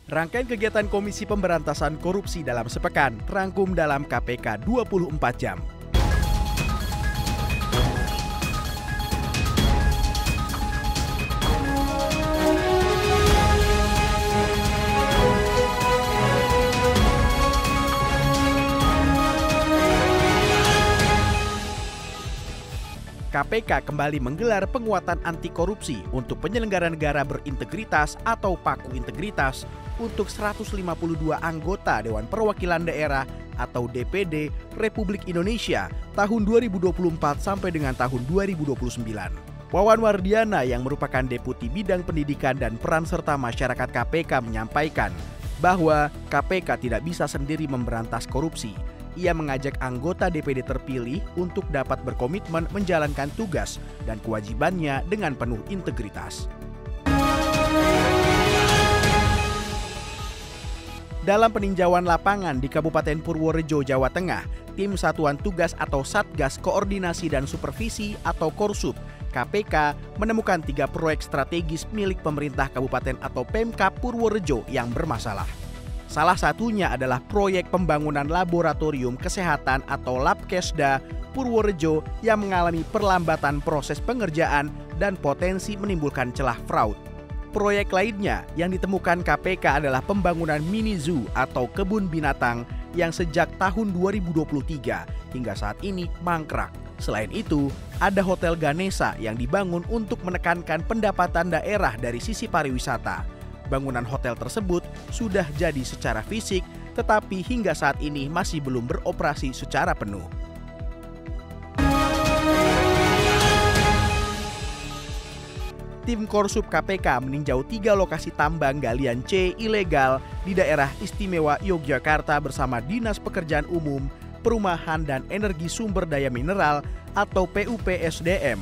Rangkaian kegiatan Komisi Pemberantasan Korupsi dalam sepekan terangkum dalam KPK 24 jam. KPK kembali menggelar penguatan anti korupsi untuk penyelenggara negara berintegritas atau PAKU Integritas untuk 152 anggota Dewan Perwakilan Daerah atau DPD Republik Indonesia tahun 2024 sampai dengan tahun 2029. Wawan Wardiana yang merupakan Deputi Bidang Pendidikan dan Peran Serta Masyarakat KPK menyampaikan bahwa KPK tidak bisa sendiri memberantas korupsi. Ia mengajak anggota DPD terpilih untuk dapat berkomitmen menjalankan tugas dan kewajibannya dengan penuh integritas. Dalam peninjauan lapangan di Kabupaten Purworejo, Jawa Tengah, Tim Satuan Tugas atau Satgas Koordinasi dan Supervisi atau Korsup KPK menemukan 3 proyek strategis milik pemerintah kabupaten atau Pemkab Purworejo yang bermasalah. Salah satunya adalah proyek pembangunan laboratorium kesehatan atau Labkesda Purworejo yang mengalami perlambatan proses pengerjaan dan potensi menimbulkan celah fraud. Proyek lainnya yang ditemukan KPK adalah pembangunan mini zoo atau kebun binatang yang sejak tahun 2023 hingga saat ini mangkrak. Selain itu, ada Hotel Ganesha yang dibangun untuk menekankan pendapatan daerah dari sisi pariwisata. Bangunan hotel tersebut sudah jadi secara fisik, tetapi hingga saat ini masih belum beroperasi secara penuh. Tim Korsup KPK meninjau 3 lokasi tambang galian C ilegal di daerah istimewa Yogyakarta bersama Dinas Pekerjaan Umum, Perumahan dan Energi Sumber Daya Mineral atau PUPSDM,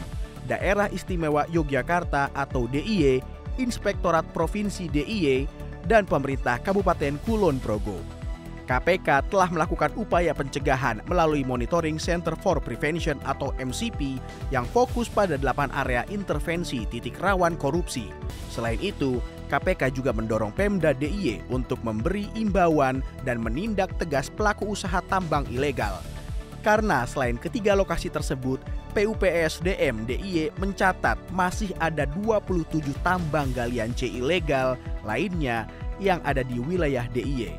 Daerah Istimewa Yogyakarta atau DIY, Inspektorat Provinsi DIY, dan pemerintah Kabupaten Kulon Progo. KPK telah melakukan upaya pencegahan melalui Monitoring Center for Prevention atau MCP yang fokus pada 8 area intervensi titik rawan korupsi. Selain itu, KPK juga mendorong Pemda DIY untuk memberi imbauan dan menindak tegas pelaku usaha tambang ilegal. Karena selain ketiga lokasi tersebut, PUPSDM DIY mencatat masih ada 27 tambang galian C ilegal lainnya yang ada di wilayah DIY.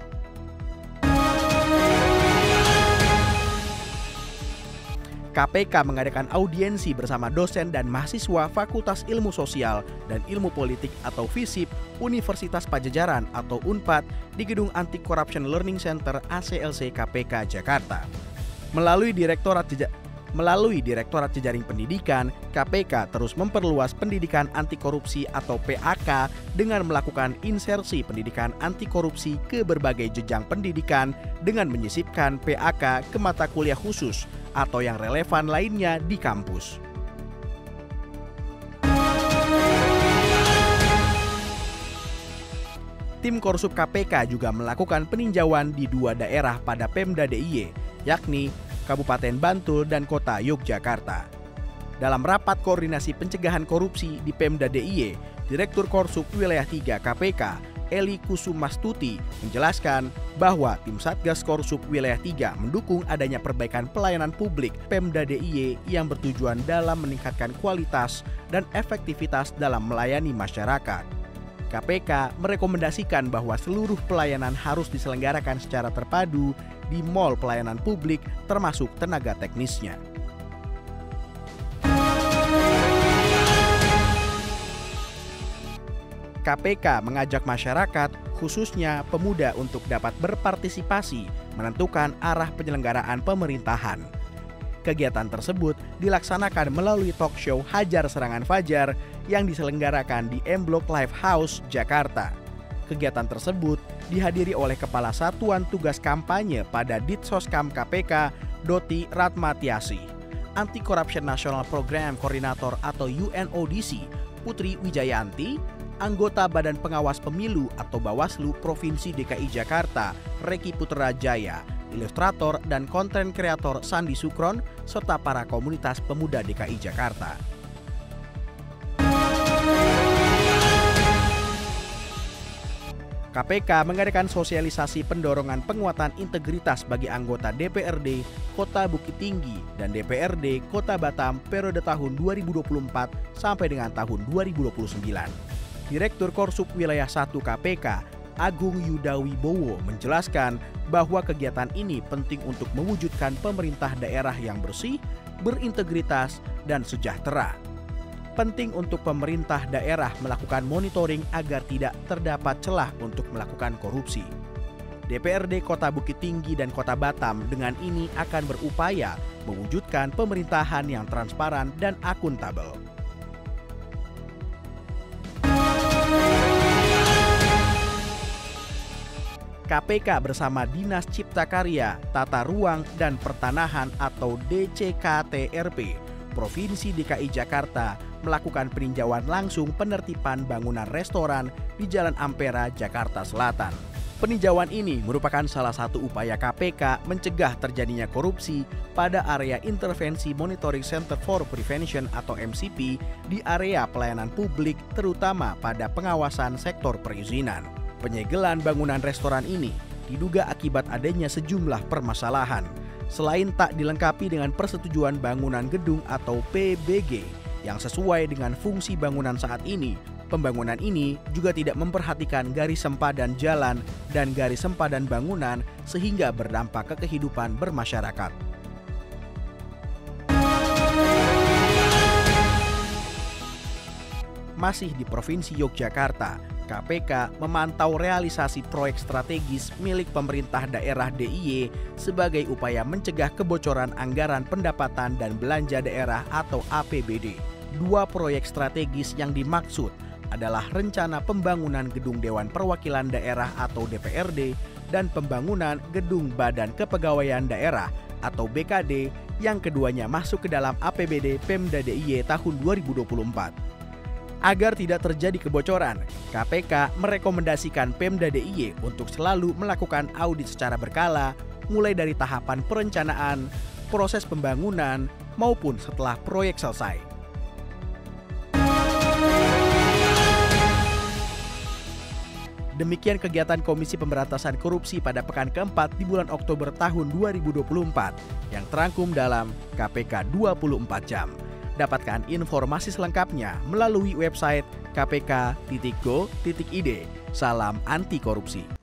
KPK mengadakan audiensi bersama dosen dan mahasiswa Fakultas Ilmu Sosial dan Ilmu Politik atau FISIP Universitas Padjadjaran atau UNPAD di Gedung Anti Corruption Learning Center ACLC KPK Jakarta. Melalui Direktorat Jejaring Pendidikan, KPK terus memperluas pendidikan anti korupsi atau PAK dengan melakukan insersi pendidikan anti korupsi ke berbagai jenjang pendidikan dengan menyisipkan PAK ke mata kuliah khusus atau yang relevan lainnya di kampus. Tim Korsup KPK juga melakukan peninjauan di 2 daerah pada Pemda DIY, yakni Kabupaten Bantul dan Kota Yogyakarta. Dalam rapat koordinasi pencegahan korupsi di Pemda DIY, Direktur Korsup Wilayah 3 KPK, Eli Kusumastuti, menjelaskan bahwa tim Satgas Korsup Wilayah 3 mendukung adanya perbaikan pelayanan publik Pemda DIY yang bertujuan dalam meningkatkan kualitas dan efektivitas dalam melayani masyarakat. KPK merekomendasikan bahwa seluruh pelayanan harus diselenggarakan secara terpadu di mall pelayanan publik termasuk tenaga teknisnya. KPK mengajak masyarakat, khususnya pemuda untuk dapat berpartisipasi menentukan arah penyelenggaraan pemerintahan. Kegiatan tersebut dilaksanakan melalui talk show Hajar Serangan Fajar yang diselenggarakan di M Block Live House, Jakarta. Kegiatan tersebut dihadiri oleh Kepala Satuan Tugas Kampanye pada Ditsoskam KPK, Doti Ratmatiasi, Anti Corruption National Program Koordinator atau UNODC, Putri Wijayanti, anggota Badan Pengawas Pemilu atau Bawaslu Provinsi DKI Jakarta, Reki Putrajaya, ilustrator dan konten kreator Sandi Sukron, serta para komunitas pemuda DKI Jakarta. KPK mengadakan sosialisasi pendorongan penguatan integritas bagi anggota DPRD Kota Bukit Tinggi dan DPRD Kota Batam periode tahun 2024 sampai dengan tahun 2029. Direktur Korsup Wilayah 1 KPK, Agung Yudawibowo menjelaskan bahwa kegiatan ini penting untuk mewujudkan pemerintah daerah yang bersih, berintegritas, dan sejahtera. Penting untuk pemerintah daerah melakukan monitoring agar tidak terdapat celah untuk melakukan korupsi. DPRD Kota Bukit Tinggi dan Kota Batam dengan ini akan berupaya mewujudkan pemerintahan yang transparan dan akuntabel. KPK bersama Dinas Cipta Karya, Tata Ruang, dan Pertanahan atau DCKTRP Provinsi DKI Jakarta melakukan peninjauan langsung penertiban bangunan restoran di Jalan Ampera, Jakarta Selatan. Peninjauan ini merupakan salah satu upaya KPK mencegah terjadinya korupsi pada area Intervensi Monitoring Center for Prevention atau MCP di area pelayanan publik terutama pada pengawasan sektor perizinan. Penyegelan bangunan restoran ini diduga akibat adanya sejumlah permasalahan. Selain tak dilengkapi dengan persetujuan bangunan gedung atau PBG yang sesuai dengan fungsi bangunan saat ini, pembangunan ini juga tidak memperhatikan garis sempadan jalan dan garis sempadan bangunan sehingga berdampak ke kehidupan bermasyarakat. Masih di Provinsi Yogyakarta, KPK memantau realisasi proyek strategis milik pemerintah daerah DIY sebagai upaya mencegah kebocoran anggaran pendapatan dan belanja daerah atau APBD. Dua proyek strategis yang dimaksud adalah rencana pembangunan Gedung Dewan Perwakilan Daerah atau DPRD dan pembangunan Gedung Badan Kepegawaian Daerah atau BKD yang keduanya masuk ke dalam APBD Pemda DIY tahun 2024. Agar tidak terjadi kebocoran, KPK merekomendasikan Pemda DIY untuk selalu melakukan audit secara berkala, mulai dari tahapan perencanaan, proses pembangunan, maupun setelah proyek selesai. Demikian kegiatan Komisi Pemberantasan Korupsi pada pekan keempat di bulan Oktober tahun 2024 yang terangkum dalam KPK 24 jam. Dapatkan informasi selengkapnya melalui website kpk.go.id. Salam anti korupsi.